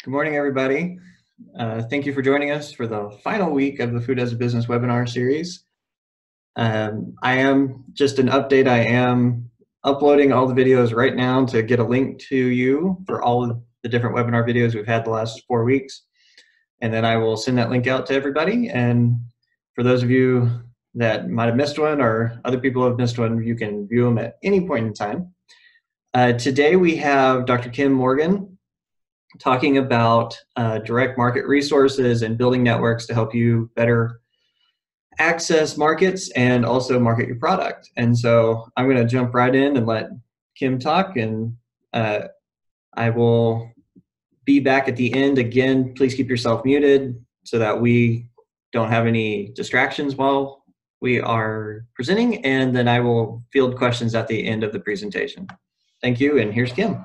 Good morning, everybody. Thank you for joining us for the final week of the Food as a Business webinar series. I am just an update. I am uploading all the videos right now to get a link to you for all of the different webinar videos we've had the last 4 weeks. And then I will send that link out to everybody. And for those of you that might have missed one or other people have missed one, you can view them at any point in time. Today we have Dr. Kim Morgan talking about direct market resources and building networks to help you better access markets and also market your product. And so I'm going to jump right in and let Kim talk, and I will be back at the end. Again, please keep yourself muted so that we don't have any distractions while we are presenting, and then I will field questions at the end of the presentation. Thank you, and here's Kim.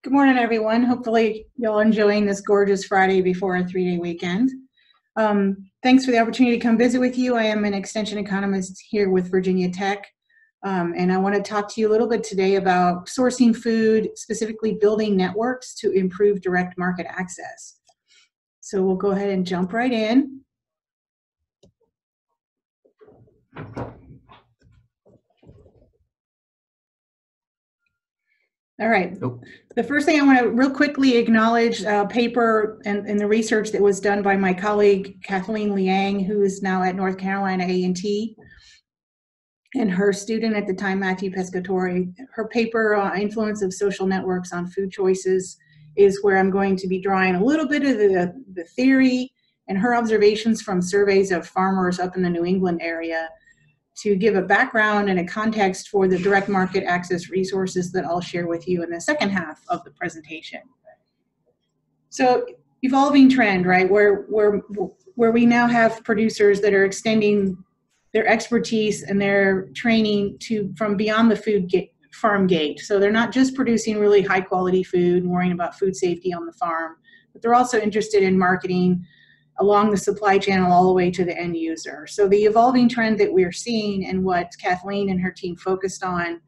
Good morning, everyone. Hopefully y'all enjoying this gorgeous Friday before a 3-day weekend. Thanks for the opportunity to come visit with you. I am an extension economist here with Virginia Tech, and I want to talk to you a little bit today about sourcing food, specifically building networks to improve direct market access. So we'll go ahead and jump right in. All right. The first thing I want to real quickly acknowledge a paper and the research that was done by my colleague Kathleen Liang, who is now at North Carolina A&T, and her student at the time, Matthew Pescatori. Her paper on influence of social networks on food choices is where I'm going to be drawing a little bit of the theory and her observations from surveys of farmers up in the New England area to give a background and a context for the direct market access resources that I'll share with you in the second half of the presentation. So evolving trend, right, where we now have producers that are extending their expertise and their training from beyond the farm gate. So they're not just producing really high quality food and worrying about food safety on the farm, but they're also interested in marketing along the supply channel all the way to the end user. So the evolving trend that we're seeing and what Kathleen and her team focused on,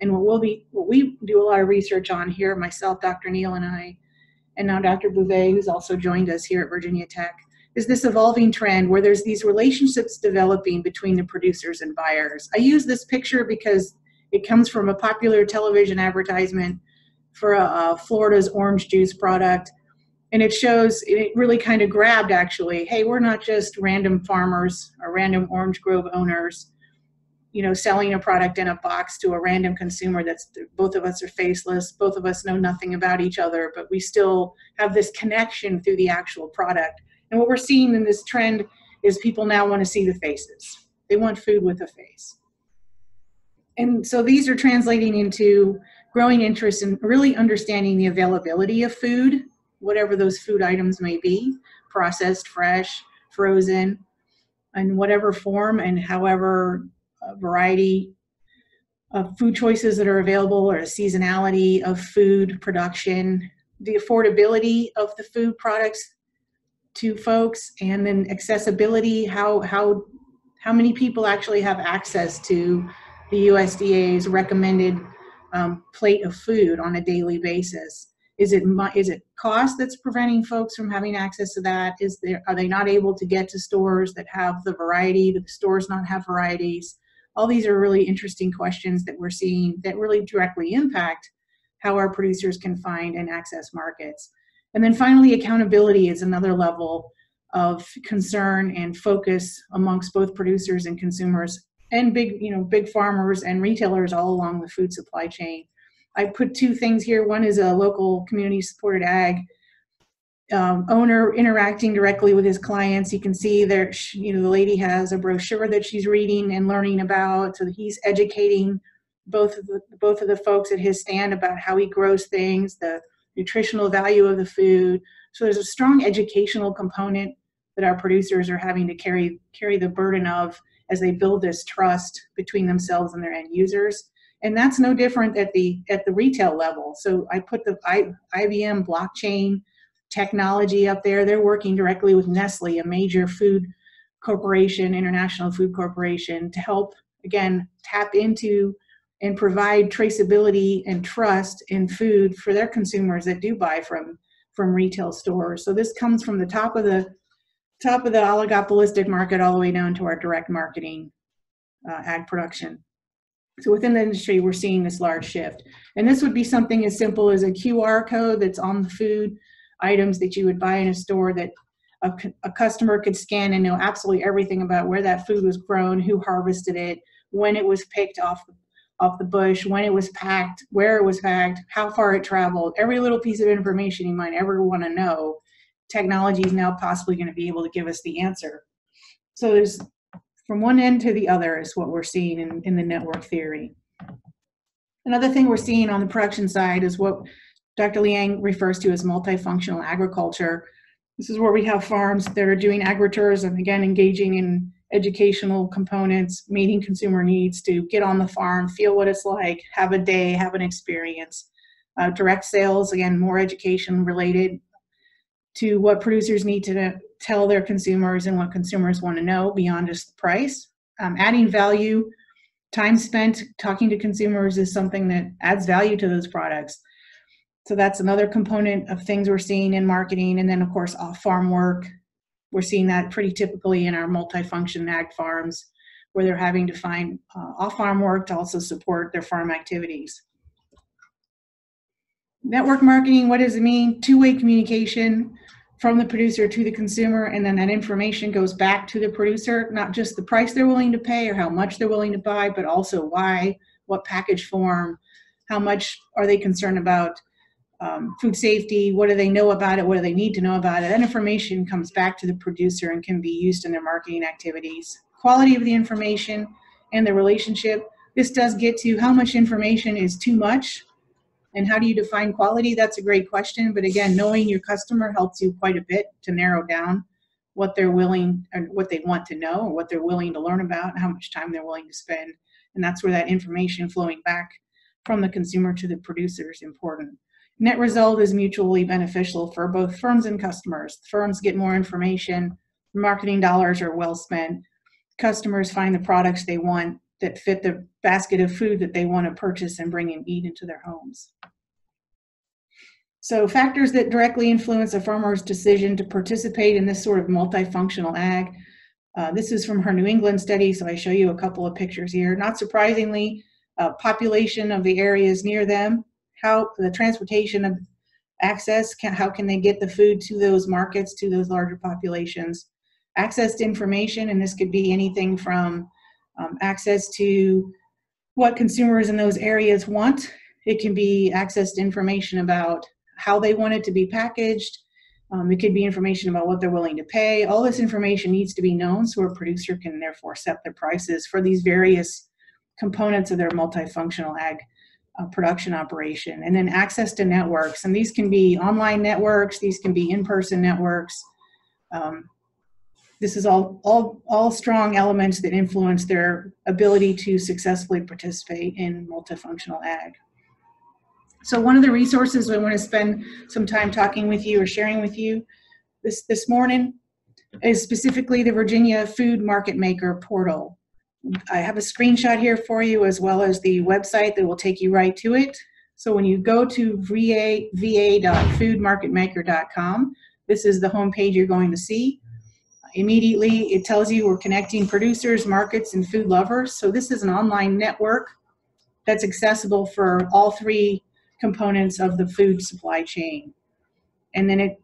and what we do a lot of research on here, myself, Dr. Neal, and I, and now Dr. Bouvet, who's also joined us here at Virginia Tech, is this evolving trend where there's these relationships developing between the producers and buyers. I use this picture because it comes from a popular television advertisement for Florida's orange juice product. And it shows, it really kind of grabbed actually, hey, we're not just random farmers or random orange grove owners, you know, selling a product in a box to a random consumer that's, both of us are faceless, both of us know nothing about each other, but we still have this connection through the actual product. And what we're seeing in this trend is people now want to see the faces. They want food with a face. And so these are translating into growing interest in really understanding the availability of food, whatever those food items may be, processed, fresh, frozen, in whatever form and however variety of food choices that are available, or a seasonality of food production, the affordability of the food products to folks, and then accessibility, how many people actually have access to the USDA's recommended plate of food on a daily basis. Is it cost that's preventing folks from having access to that? Are they not able to get to stores that have the variety? Do the stores not have varieties? All these are really interesting questions that we're seeing that really directly impact how our producers can find and access markets. And then finally, accountability is another level of concern and focus amongst both producers and consumers and big farmers and retailers all along the food supply chain. I put two things here. One is a local community supported ag owner interacting directly with his clients. You can see there, the lady has a brochure that she's reading and learning about. So he's educating both of the folks at his stand about how he grows things, the nutritional value of the food. So there's a strong educational component that our producers are having to carry the burden of as they build this trust between themselves and their end users. And that's no different at the retail level. So I put the IBM blockchain technology up there. They're working directly with Nestle, a major food corporation, international food corporation, to help, again, tap into and provide traceability and trust in food for their consumers that do buy from retail stores. So this comes from the top of the oligopolistic market all the way down to our direct marketing ag production. So within the industry, we're seeing this large shift. And this would be something as simple as a QR code that's on the food items that you would buy in a store that a customer could scan and know absolutely everything about where that food was grown, who harvested it, when it was picked off the bush, when it was packed, where it was packed, how far it traveled, every little piece of information you might ever want to know. Technology is now possibly going to be able to give us the answer. So there's from one end to the other is what we're seeing in the network theory. Another thing we're seeing on the production side is what Dr. Liang refers to as multifunctional agriculture. This is where we have farms that are doing agritourism, again, engaging in educational components, meeting consumer needs to get on the farm, feel what it's like, have a day, have an experience. Direct sales, again, more education related to what producers need to tell their consumers and what consumers want to know beyond just the price. Adding value, time spent talking to consumers is something that adds value to those products. So that's another component of things we're seeing in marketing. And then, of course, off-farm work. We're seeing that pretty typically in our multi-function ag farms, where they're having to find off-farm work to also support their farm activities. Network marketing, what does it mean? Two-way communication from the producer to the consumer, and then that information goes back to the producer, not just the price they're willing to pay or how much they're willing to buy, but also why, what package form, how much are they concerned about food safety, what do they know about it, what do they need to know about it. That information comes back to the producer and can be used in their marketing activities. Quality of the information and the relationship. This does get to how much information is too much and how do you define quality? That's a great question, but again, knowing your customer helps you quite a bit to narrow down what they're willing or what they want to know or what they're willing to learn about and how much time they're willing to spend. And that's where that information flowing back from the consumer to the producer is important. Net result is mutually beneficial for both firms and customers. Firms get more information, marketing dollars are well spent, customers find the products they want that fit the basket of food that they want to purchase and bring and eat into their homes. So factors that directly influence a farmer's decision to participate in this sort of multifunctional ag. This is from her New England study, so I show you a couple of pictures here. Not surprisingly, population of the areas near them, how the transportation of access, how can they get the food to those markets, to those larger populations. Access to information, and this could be anything from access to what consumers in those areas want. It can be access to information about how they want it to be packaged. It could be information about what they're willing to pay. All this information needs to be known so a producer can therefore set their prices for these various components of their multifunctional ag production operation. And then access to networks, and these can be online networks, these can be in-person networks. This is all strong elements that influence their ability to successfully participate in multifunctional ag. So one of the resources I want to spend some time talking with you or sharing with you this morning is specifically the Virginia Food MarketMaker portal. I have a screenshot here for you as well as the website that will take you right to it. So when you go to va.foodmarketmaker.com, this is the homepage you're going to see. Immediately, it tells you we're connecting producers, markets, and food lovers. So this is an online network that's accessible for all three components of the food supply chain. And then it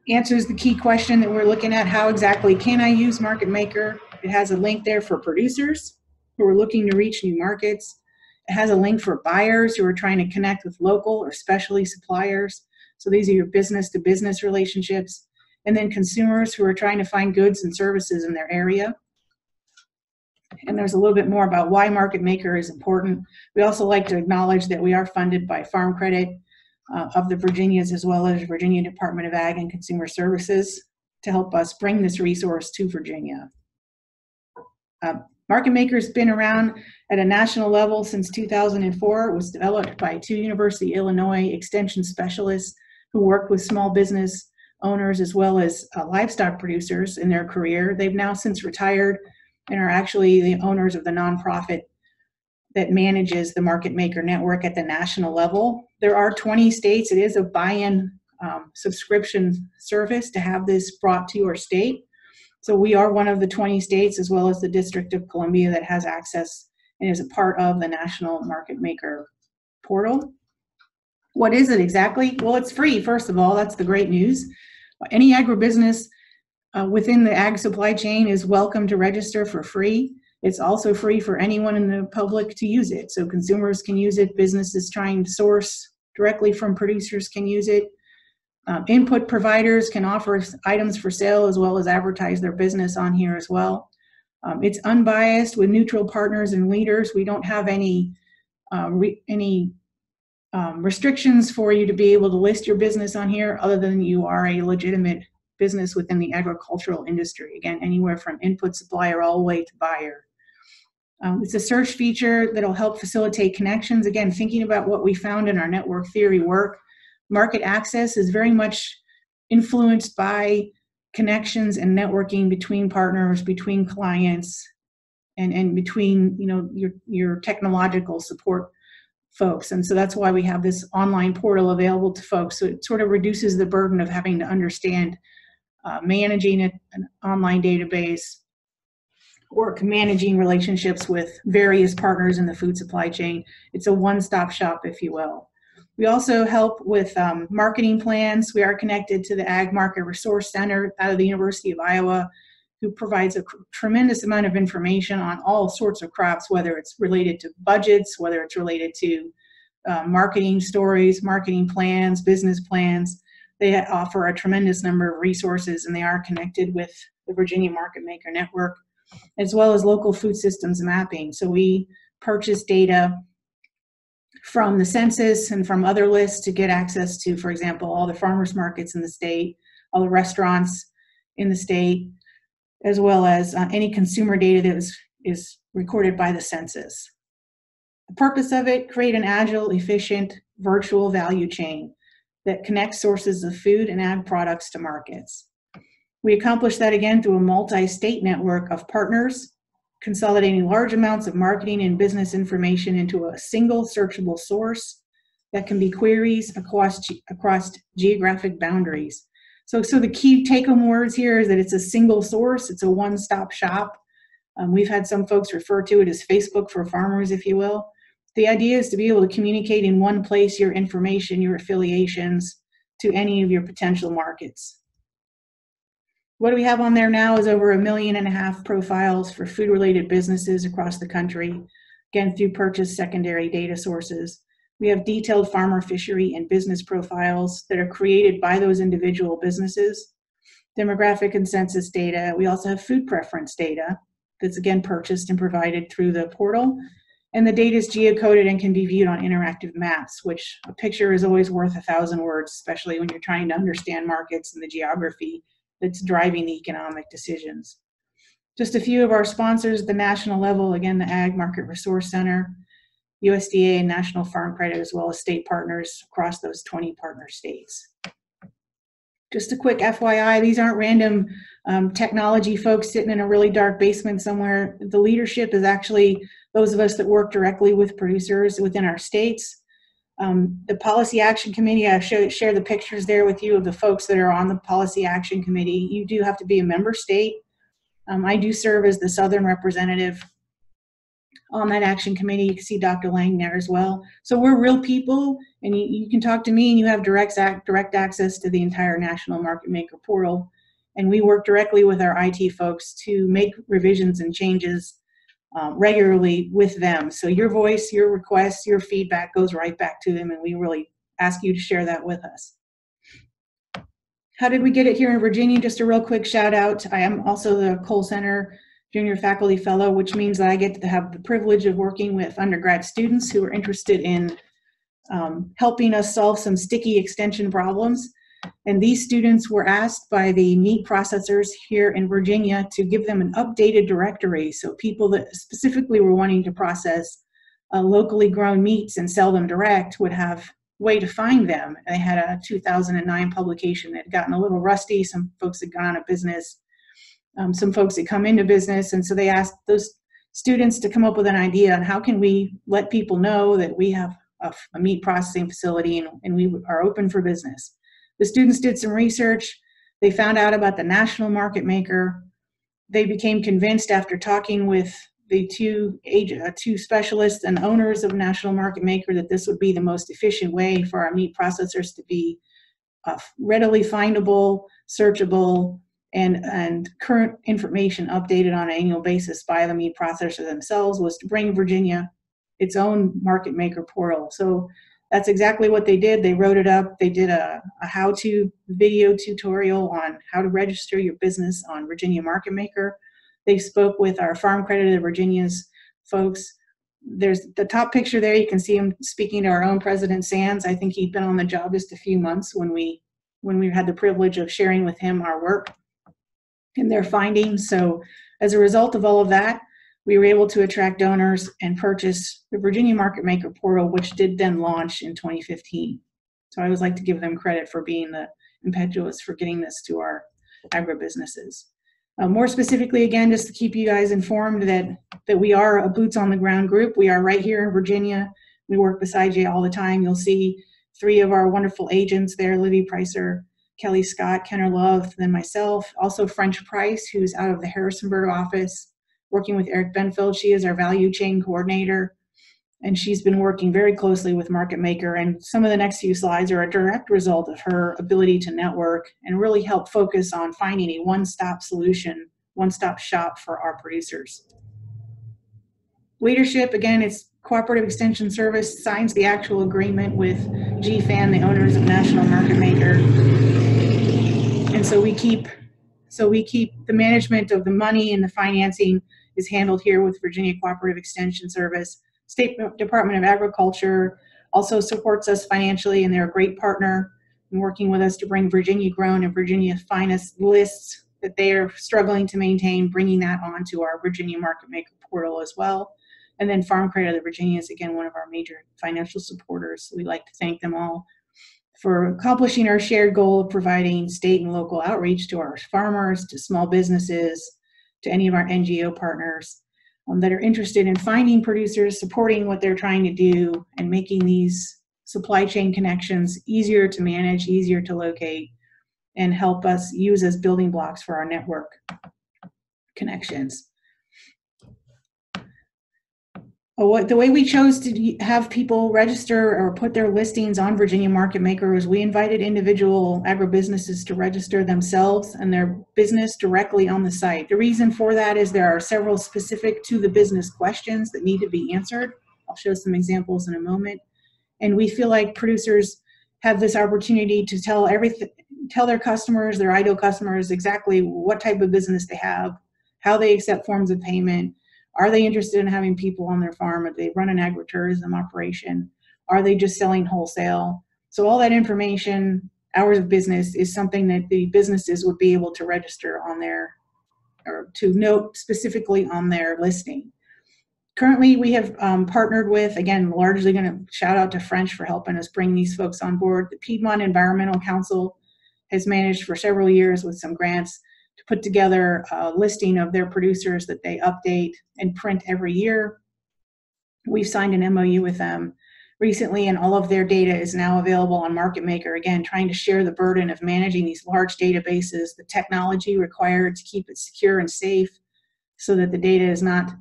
answers the key question that we're looking at: how exactly can I use MarketMaker? It has a link there for producers who are looking to reach new markets. It has a link for buyers who are trying to connect with local or specialty suppliers. So these are your business-to-business relationships. And then consumers who are trying to find goods and services in their area. And there's a little bit more about why MarketMaker is important. We also like to acknowledge that we are funded by Farm Credit of the Virginias, as well as Virginia Department of Ag and Consumer Services, to help us bring this resource to Virginia. MarketMaker has been around at a national level since 2004. It was developed by two University of Illinois extension specialists who worked with small business owners as well as livestock producers in their career. They've now since retired and are actually the owners of the nonprofit that manages the MarketMaker network at the national level. There are 20 states. It is a buy-in subscription service to have this brought to your state. So we are one of the 20 states, as well as the District of Columbia, that has access and is a part of the National MarketMaker portal. What is it exactly? Well, it's free, first of all. That's the great news. Any agribusiness within the ag supply chain is welcome to register for free. It's also free for anyone in the public to use it. So consumers can use it, businesses trying to source directly from producers can use it. Input providers can offer items for sale as well as advertise their business on here as well. It's unbiased with neutral partners and leaders. We don't have any restrictions for you to be able to list your business on here other than you are a legitimate business within the agricultural industry. Again, anywhere from input supplier all the way to buyer. It's a search feature that'll help facilitate connections. Again, thinking about what we found in our network theory work, market access is very much influenced by connections and networking between partners, between clients, and between your technological support folks. And so that's why we have this online portal available to folks. So it sort of reduces the burden of having to understand managing an online database or managing relationships with various partners in the food supply chain. It's a one-stop shop, if you will. We also help with marketing plans. We are connected to the Ag Market Resource Center out of the University of Iowa, who provides a tremendous amount of information on all sorts of crops, whether it's related to budgets, whether it's related to marketing stories, marketing plans, business plans. They offer a tremendous number of resources, and they are connected with the Virginia MarketMaker network, as well as local food systems mapping. So we purchase data from the census and from other lists to get access to, for example, all the farmers markets in the state, all the restaurants in the state, as well as any consumer data that is recorded by the census. The purpose of it, create an agile, efficient, virtual value chain that connects sources of food and ag products to markets. We accomplish that again through a multi-state network of partners, consolidating large amounts of marketing and business information into a single searchable source that can be queries across geographic boundaries. So the key take-home words here is that it's a single source, it's a one-stop shop. We've had some folks refer to it as Facebook for farmers, if you will. The idea is to be able to communicate in one place your information, your affiliations to any of your potential markets. What do we have on there now is over 1.5 million profiles for food-related businesses across the country, again, through purchased secondary data sources. We have detailed farmer, fishery, and business profiles that are created by those individual businesses, demographic and census data. We also have food preference data that's, again, purchased and provided through the portal. And the data is geocoded and can be viewed on interactive maps, which a picture is always worth 1,000 words, especially when you're trying to understand markets and the geography that's driving the economic decisions. Just a few of our sponsors at the national level, again, the Ag Market Resource Center, USDA and National Farm Credit, as well as state partners across those 20 partner states. Just a quick FYI, these aren't random technology folks sitting in a really dark basement somewhere. The leadership is actually those of us that work directly with producers within our states. The Policy Action Committee, I share the pictures there with you of the folks that are on the Policy Action Committee. You do have to be a member state. I do serve as the Southern representative on that action committee. You can see Dr. Lang there as well. So we're real people, and you can talk to me, and you have direct access to the entire National MarketMaker portal. And we work directly with our IT folks to make revisions and changes regularly with them. So your voice, your requests, your feedback goes right back to them, and we really ask you to share that with us. How did we get it here in Virginia? Just a real quick shout out. I am also the Cole Center Junior Faculty Fellow, which means that I get to have the privilege of working with undergrad students who are interested in helping us solve some sticky extension problems. And these students were asked by the meat processors here in Virginia to give them an updated directory. So people that specifically were wanting to process locally grown meats and sell them direct would have a way to find them. They had a 2009 publication that had gotten a little rusty. Some folks had gone out of business. Some folks had come into business. And so they asked those students to come up with an idea on how can we let people know that we have a meat processing facility and we are open for business. The students did some research. They found out about the National MarketMaker. They became convinced after talking with the two specialists and owners of National MarketMaker that this would be the most efficient way for our meat processors to be readily findable, searchable, and current information updated on an annual basis by the meat processor themselves, was to bring Virginia its own MarketMaker portal. So that's exactly what they did. They wrote it up. They did a how-to video tutorial on how to register your business on Virginia MarketMaker. They spoke with our Farm Credit of Virginia's folks. There's the top picture there. You can see him speaking to our own President Sands. I think he'd been on the job just a few months when we had the privilege of sharing with him our work and their findings. So as a result of all of that, we were able to attract donors and purchase the Virginia MarketMaker portal, which did then launch in 2015. So I always like to give them credit for being the impetuous for getting this to our agribusinesses. More specifically, again, just to keep you guys informed that we are a boots on the ground group. We are right here in Virginia. We work beside you all the time. You'll see 3 of our wonderful agents there: Libby Pricer, Kelly Scott, Kenner Love, then myself. Also French Price, who's out of the Harrisonburg office, working with Eric Benfield. She is our value chain coordinator, and she's been working very closely with MarketMaker. And some of the next few slides are a direct result of her ability to network and really help focus on finding a one-stop solution, one-stop shop for our producers. Leadership, again, it's Cooperative Extension Service signs the actual agreement with GFAN, the owners of National MarketMaker. And so we keep the management of the money and the financing is handled here with Virginia Cooperative Extension Service. State Department of Agriculture also supports us financially, and they're a great partner in working with us to bring Virginia Grown and Virginia Finest lists that they are struggling to maintain, bringing that onto our Virginia MarketMaker portal as well. And then Farm Credit of Virginia is, again, one of our major financial supporters. So we'd like to thank them all for accomplishing our shared goal of providing state and local outreach to our farmers, to small businesses, to any of our NGO partners that are interested in finding producers, supporting what they're trying to do, and making these supply chain connections easier to manage, easier to locate, and help us use as building blocks for our network connections. The way we chose to have people register or put their listings on Virginia MarketMaker is we invited individual agribusinesses to register themselves and their business directly on the site. The reason for that is there are several specific to the business questions that need to be answered. I'll show some examples in a moment. And we feel like producers have this opportunity to tell their customers, their ideal customers, exactly what type of business they have, how they accept forms of payment. Are they interested in having people on their farm? If they run an agritourism operation, are they just selling wholesale? So all that information, hours of business, is something that the businesses would be able to register on their, or to note specifically on their listing. Currently, we have partnered with, again, largely going to shout out to French for helping us bring these folks on board. The Piedmont Environmental Council has managed for several years with some grants to put together a listing of their producers that they update and print every year. We've signed an MOU with them recently, and all of their data is now available on MarketMaker, again, trying to share the burden of managing these large databases, the technology required to keep it secure and safe so that the data is not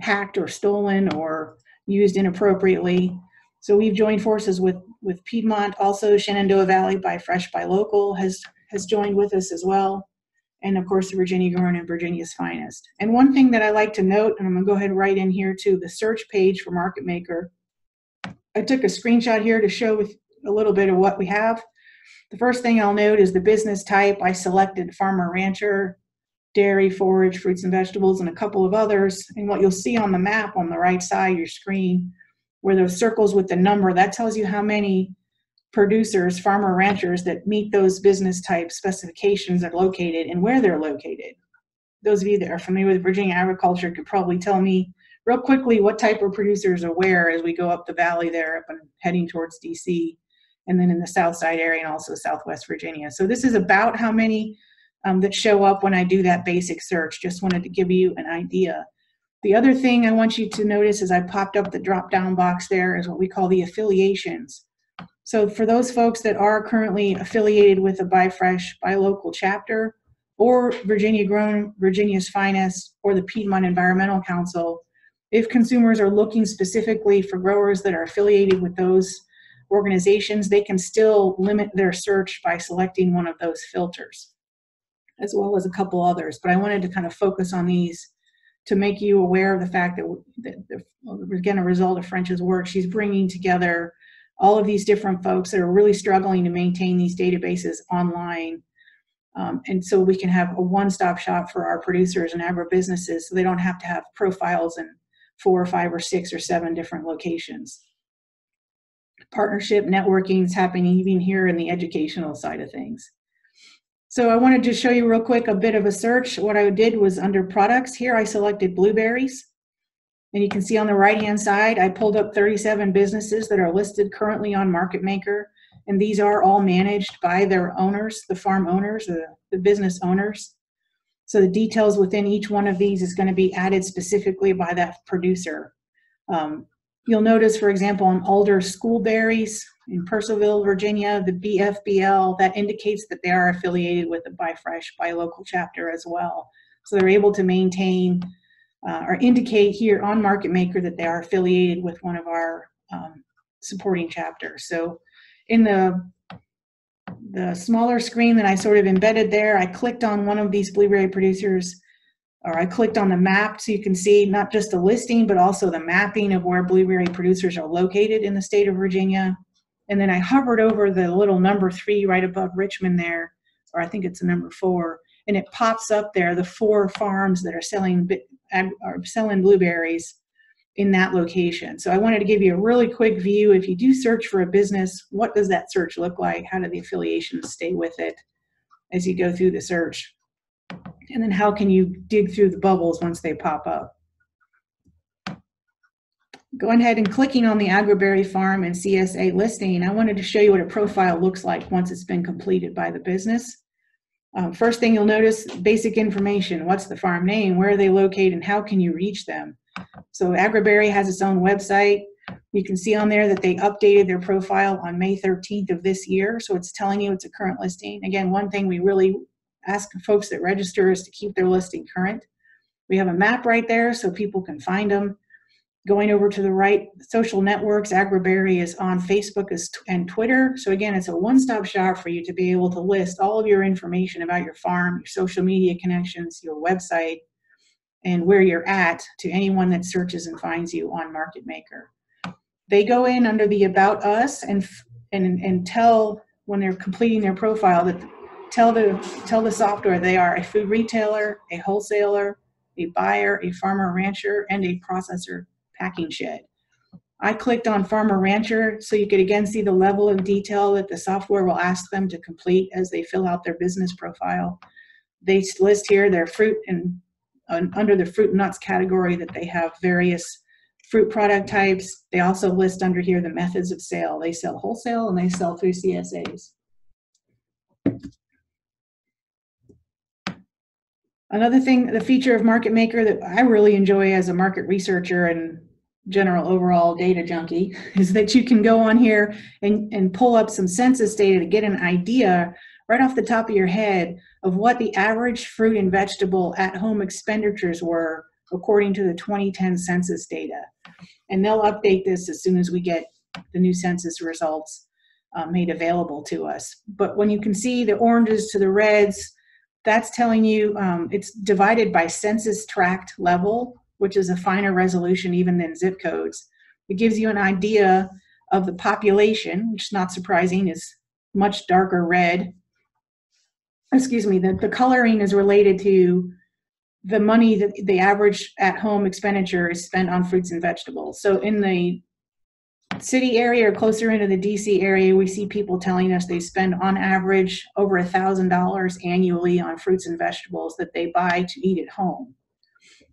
hacked or stolen or used inappropriately. So we've joined forces with Piedmont. Also, Shenandoah Valley by Fresh by Local has joined with us as well. And of course, the Virginia Grown and Virginia's Finest. And one thing that I like to note, and I'm gonna go ahead and write in here too, the search page for MarketMaker. I took a screenshot here to show with a little bit of what we have. The first thing I'll note is the business type. I selected farmer rancher, dairy, forage, fruits and vegetables, and a couple of others. And what you'll see on the map on the right side of your screen, where those circles with the number, that tells you how many producers, farmer ranchers that meet those business type specifications are located and where they're located. Those of you that are familiar with Virginia agriculture could probably tell me real quickly what type of producers are where as we go up the valley there, up and heading towards DC, and then in the south side area and also Southwest Virginia. So this is about how many that show up when I do that basic search. Just wanted to give you an idea. The other thing I want you to notice is I popped up the drop-down box there is what we call the affiliations. So for those folks that are currently affiliated with a Buy Fresh, Buy Local chapter, or Virginia Grown, Virginia's Finest, or the Piedmont Environmental Council, if consumers are looking specifically for growers that are affiliated with those organizations, they can still limit their search by selecting one of those filters, as well as a couple others. But I wanted to kind of focus on these to make you aware of the fact that again, a result of French's work, she's bringing together all of these different folks that are really struggling to maintain these databases online. And so we can have a one-stop shop for our producers and agribusinesses so they don't have to have profiles in 4 or 5 or 6 or 7 different locations. Partnership networking is happening even here in the educational side of things. So I wanted to show you real quick a bit of a search. What I did was under products here, I selected blueberries. And you can see on the right-hand side, I pulled up 37 businesses that are listed currently on MarketMaker. And these are all managed by their owners, the farm owners, the business owners. So the details within each one of these is going to be added specifically by that producer. You'll notice, for example, on Alder Schoolberries in Purcellville, Virginia, the BFBL, that indicates that they are affiliated with the Buy Fresh, Buy Local chapter as well. So they're able to maintain or indicate here on MarketMaker that they are affiliated with one of our supporting chapters. So in the smaller screen that I sort of embedded there, I clicked on one of these blueberry producers, or I clicked on the map so you can see not just the listing, but also the mapping of where blueberry producers are located in the state of Virginia. And then I hovered over the little number 3 right above Richmond there, or I think it's the number 4, and it pops up there, the 4 farms that are selling blueberries in that location. So I wanted to give you a really quick view. If you do search for a business, what does that search look like? How do the affiliations stay with it as you go through the search? And then how can you dig through the bubbles once they pop up? Going ahead and clicking on the Agriberry Farm and CSA listing, I wanted to show you what a profile looks like once it's been completed by the business. First thing you'll notice, basic information. What's the farm name? Where are they located? And how can you reach them? So Agriberry has its own website. You can see on there that they updated their profile on May 13th of this year. So it's telling you it's a current listing. Again, one thing we really ask folks that register is to keep their listing current. We have a map right there so people can find them. Going over to the right, social networks, Agriberry is on Facebook and Twitter. So again, it's a one-stop shop for you to be able to list all of your information about your farm, your social media connections, your website, and where you're at to anyone that searches and finds you on MarketMaker. They go in under the About Us and tell, when they're completing their profile, that tell the software they are a food retailer, a wholesaler, a buyer, a farmer rancher, and a processor packing shed. I clicked on farmer rancher so you could again see the level of detail that the software will ask them to complete as they fill out their business profile. They list here their fruit and under the fruit and nuts category that they have various fruit product types. They also list under here the methods of sale. They sell wholesale and they sell through CSAs. Another thing, the feature of MarketMaker that I really enjoy as a market researcher and general overall data junkie is that you can go on here and pull up some census data to get an idea right off the top of your head of what the average fruit and vegetable at-home expenditures were according to the 2010 census data. And they'll update this as soon as we get the new census results made available to us. But when you can see the oranges to the reds, that's telling you it's divided by census tract level, which is a finer resolution even than zip codes. It gives you an idea of the population, which is not surprising, is much darker red. Excuse me, the coloring is related to the money that the average at-home expenditure is spent on fruits and vegetables. So in the city area or closer into the DC area, we see people telling us they spend on average over $1,000 annually on fruits and vegetables that they buy to eat at home.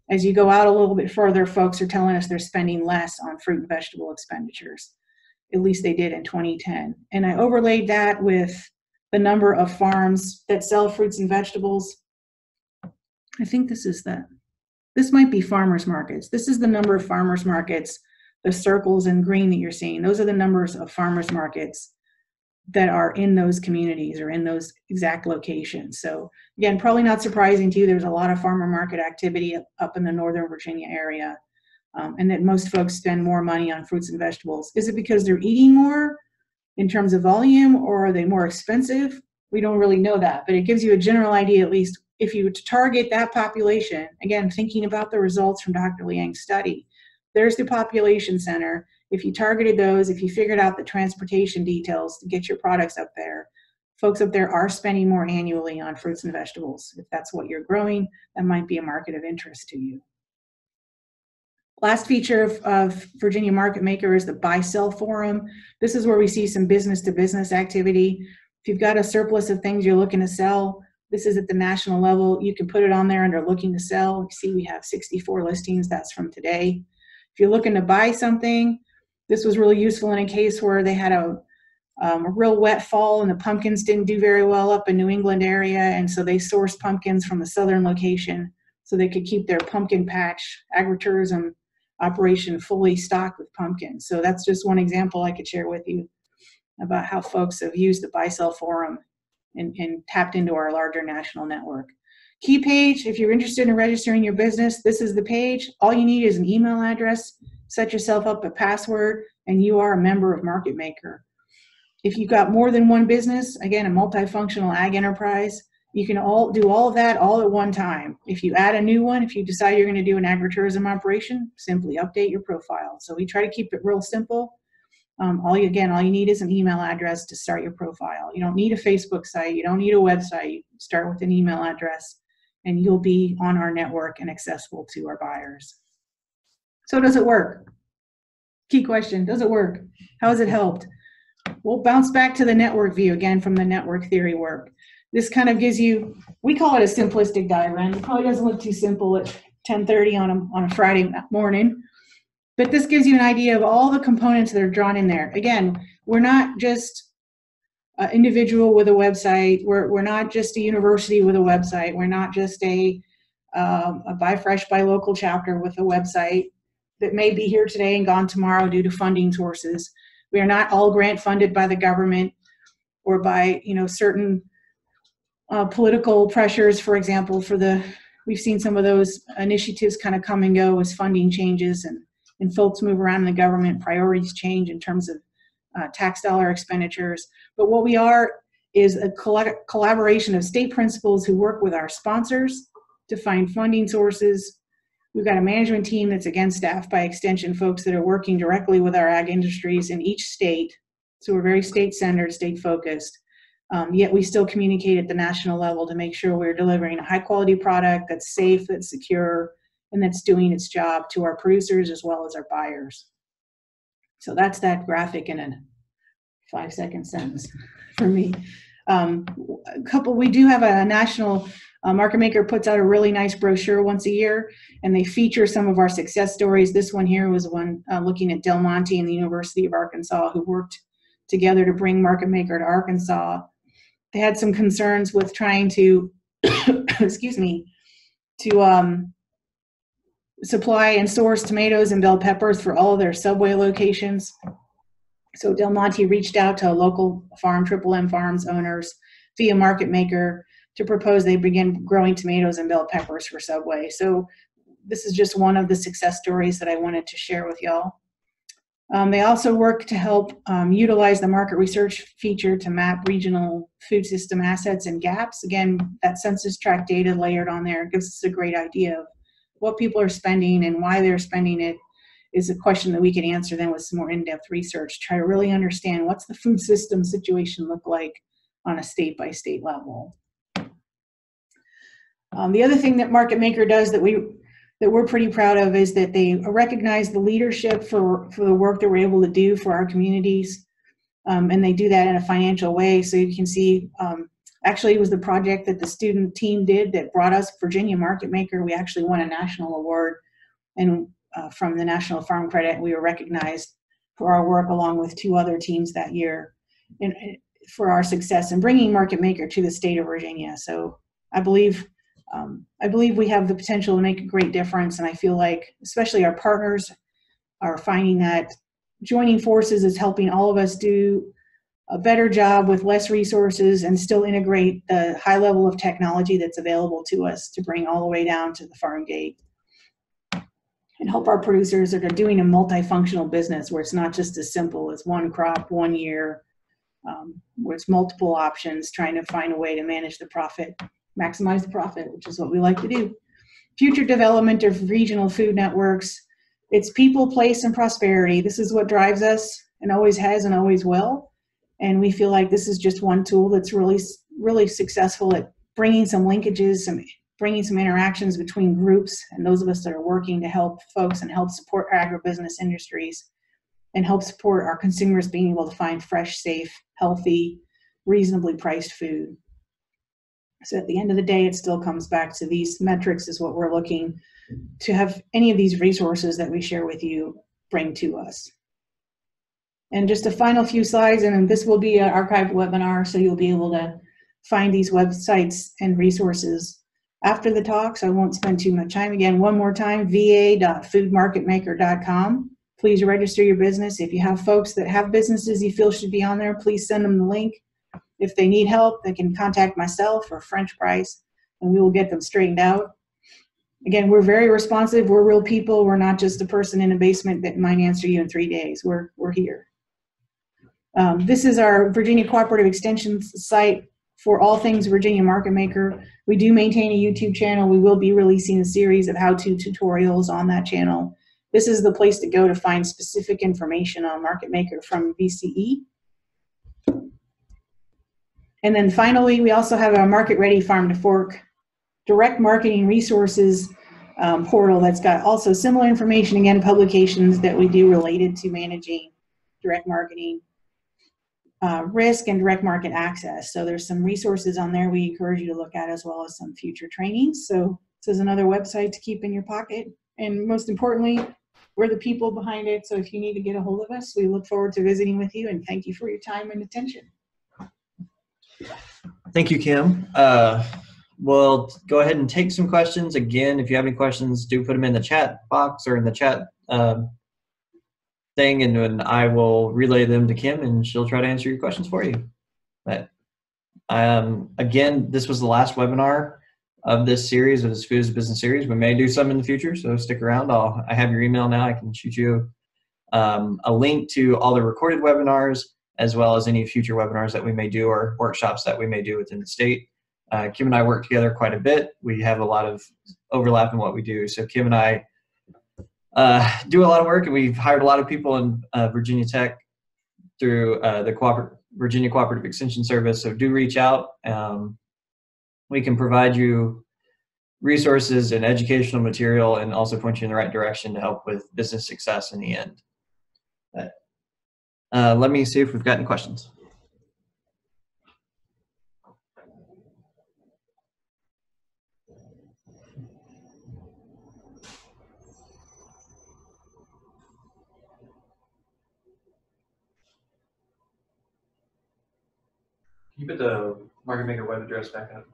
As you go out a little bit further, folks are telling us they're spending less on fruit and vegetable expenditures. At least they did in 2010. And I overlaid that with the number of farms that sell fruits and vegetables. I think this is the This might be farmers markets. This is the number of farmers markets, the circles in green that you're seeing. Those are the numbers of farmers markets that are in those communities or in those exact locations. So again, probably not surprising to you, there's a lot of farmer market activity up in the Northern Virginia area, and that most folks spend more money on fruits and vegetables. Is it because they're eating more in terms of volume, or are they more expensive? We don't really know that, but it gives you a general idea, at least if you were to target that population, again, thinking about the results from Dr. Liang's study, there's the population center. If you targeted those, if you figured out the transportation details to get your products up there, folks up there are spending more annually on fruits and vegetables. If that's what you're growing, that might be a market of interest to you. Last feature of Virginia MarketMaker is the buy-sell forum. This is where we see some business-to-business activity. If you've got a surplus of things you're looking to sell, this is at the national level. You can put it on there under looking to sell. You see we have 64 listings. That's from today. If you're looking to buy something, this was really useful in a case where they had a real wet fall and the pumpkins didn't do very well up in New England area, and so they sourced pumpkins from the southern location so they could keep their pumpkin patch agritourism operation fully stocked with pumpkins. So that's just one example I could share with you about how folks have used the buy-sell forum and tapped into our larger national network. Key page, if you're interested in registering your business, this is the page. All you need is an email address, set yourself up a password, and you are a member of MarketMaker. If you've got more than one business, again, a multifunctional ag enterprise, you can do all of that all at one time. If you add a new one, if you decide you're going to do an agritourism operation, simply update your profile. So we try to keep it real simple. All you need is an email address to start your profile. You don't need a Facebook site. You don't need a website. You start with an email address, and you'll be on our network and accessible to our buyers. So does it work? Key question, does it work? How has it helped? We'll bounce back to the network view again from the network theory work. This kind of gives you, we call it a simplistic diagram. It probably doesn't look too simple at 10:30 on a Friday morning, but this gives you an idea of all the components that are drawn in there. Again, we're not just an individual with a website. We're not just a university with a website. We're not just a buy fresh, buy local chapter with a website that may be here today and gone tomorrow due to funding sources. We are not all grant funded by the government or by certain political pressures. For example, we've seen some of those initiatives kind of come and go as funding changes and folks move around in the government, priorities change in terms of tax dollar expenditures. But what we are is a collaboration of state principals who work with our sponsors to find funding sources. We've got a management team that's, again, staffed by extension folks that are working directly with our ag industries in each state. So we're very state-centered, state-focused. Yet we still communicate at the national level to make sure we're delivering a high-quality product that's safe, that's secure, and that's doing its job to our producers as well as our buyers. So that's that graphic in a 5-second sentence for me. We do have a national, MarketMaker puts out a really nice brochure once a year, and they feature some of our success stories. This one here was one looking at Del Monte and the University of Arkansas, who worked together to bring MarketMaker to Arkansas. They had some concerns with trying to, excuse me, to supply and source tomatoes and bell peppers for all of their Subway locations. So Del Monte reached out to local farm, Triple M Farms owners via MarketMaker to propose they begin growing tomatoes and bell peppers for Subway. So this is just one of the success stories that I wanted to share with y'all. They also work to help utilize the market research feature to map regional food system assets and gaps. Again, that census tract data layered on there gives us a great idea of what people are spending and why they're spending it. Is a question that we can answer then with some more in-depth research, try to really understand what's the food system situation look like on a state-by-state level. The other thing that MarketMaker does that we're pretty proud of is that they recognize the leadership for the work that we're able to do for our communities, and they do that in a financial way. So you can see, actually it was the project that the student team did that brought us Virginia MarketMaker. We actually won a national award, and from the National Farm Credit, we were recognized for our work along with 2 other teams that year for our success in bringing MarketMaker to the state of Virginia. So I believe I believe we have the potential to make a great difference, and I feel like especially our partners are finding that joining forces is helping all of us do a better job with less resources and still integrate the high level of technology that's available to us to bring all the way down to the farm gate and help our producers that are doing a multifunctional business where it's not just as simple as one crop, 1 year, where it's multiple options, trying to find a way to manage the profit, maximize the profit, which is what we like to do. Future development of regional food networks. It's people, place, and prosperity. This is what drives us and always has and always will. And we feel like this is just one tool that's really, really successful at bringing some linkages, bringing some interactions between groups and those of us that are working to help folks and help support our agribusiness industries and help support our consumers being able to find fresh, safe, healthy, reasonably priced food. So at the end of the day, it still comes back to these metrics is what we're looking to have any of these resources that we share with you bring to us. And just a final few slides, and this will be an archived webinar, so you'll be able to find these websites and resources after the talk, so I won't spend too much time. Again, one more time, va.foodmarketmaker.com. Please register your business. If you have folks that have businesses you feel should be on there, please send them the link. If they need help, they can contact myself or French Price, and we will get them straightened out. Again, we're very responsive. We're real people. We're not just a person in a basement that might answer you in 3 days. We're here. This is our Virginia Cooperative Extension site for all things Virginia Market Maker. We do maintain a YouTube channel. We will be releasing a series of how-to tutorials on that channel. This is the place to go to find specific information on Market Maker from VCE. And then finally, we also have our Market Ready Farm to Fork direct marketing resources portal that's got also similar information, again, publications that we do related to managing direct marketing risk and direct market access. So there's some resources on there we encourage you to look at, as well as some future trainings. So this is another website to keep in your pocket. And most importantly, we're the people behind it. So if you need to get a hold of us, we look forward to visiting with you, and thank you for your time and attention. Thank you, Kim. We'll go ahead and take some questions. Again, if you have any questions, do put them in the chat box or in the chat thing, and I will relay them to Kim, and she'll try to answer your questions for you. But again, this was the last webinar of this series, of this Food as a Business series. We may do some in the future, so stick around. I have your email now. I can shoot you a link to all the recorded webinars, as well as any future webinars that we may do or workshops that we may do within the state. Kim and I work together quite a bit. We have a lot of overlap in what we do. So Kim and I do a lot of work, and we've hired a lot of people in Virginia Tech through the Virginia Cooperative Extension Service. So do reach out. We can provide you resources and educational material, and also point you in the right direction to help with business success in the end. But, let me see if we've got any questions. Can you put the Market Maker web address back up?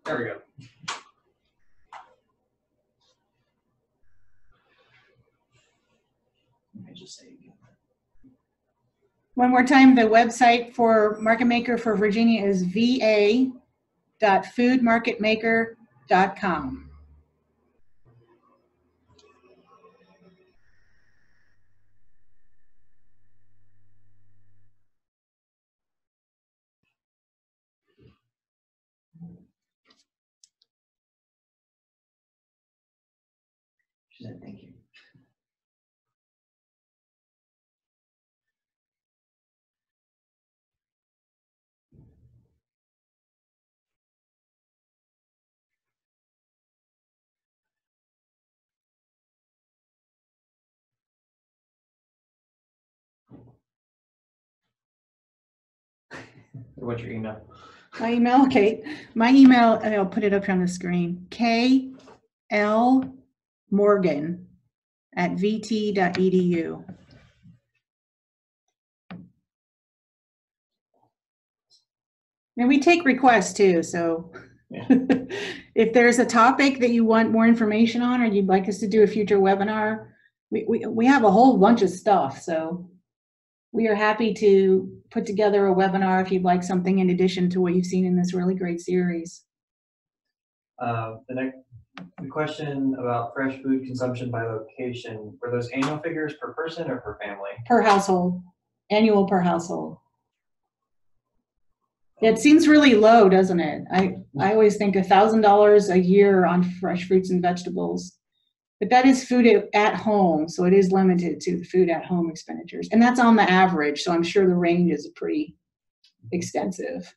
There we go. Let me just say again. One more time, the website for Market Maker for Virginia is va.foodmarketmaker.com. She said thank you. What's your email? My email, okay. My email, and I'll put it up on the screen, klmorgan@vt.edu. And we take requests too, so Yeah. if there's a topic that you want more information on or you'd like us to do a future webinar, we have a whole bunch of stuff, so we are happy to put together a webinar if you'd like something in addition to what you've seen in this really great series. The question about fresh food consumption by location, were those annual figures per person or per family? Per household, annual per household. It seems really low, doesn't it? I always think $1,000 a year on fresh fruits and vegetables, but that is food at home, so it is limited to the food at home expenditures, and that's on the average. So I'm sure the range is pretty extensive.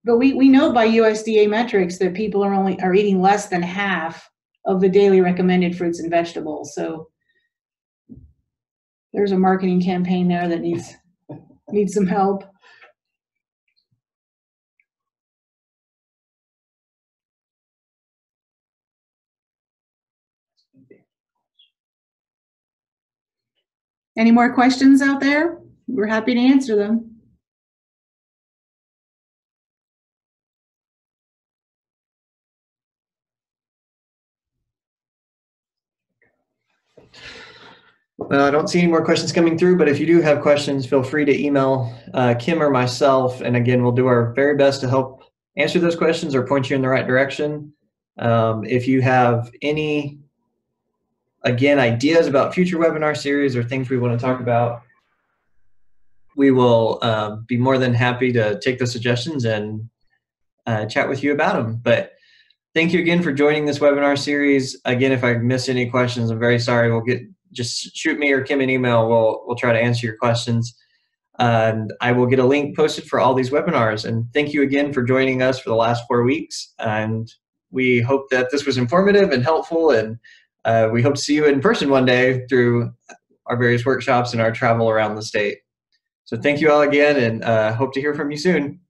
But we know by USDA metrics that people are eating less than half of the daily recommended fruits and vegetables. So there's a marketing campaign there that needs some help. Any more questions out there? We're happy to answer them. Well, I don't see any more questions coming through, but if you do have questions, feel free to email Kim or myself. And again, we'll do our very best to help answer those questions or point you in the right direction. If you have any, again, ideas about future webinar series or things we want to talk about, we will be more than happy to take those suggestions and chat with you about them. But thank you again for joining this webinar series. Again, if I missed any questions, I'm very sorry. Just shoot me or Kim an email. We'll try to answer your questions. And I will get a link posted for all these webinars. And thank you again for joining us for the last 4 weeks. And we hope that this was informative and helpful. And we hope to see you in person one day through our various workshops and our travel around the state. So thank you all again, and hope to hear from you soon.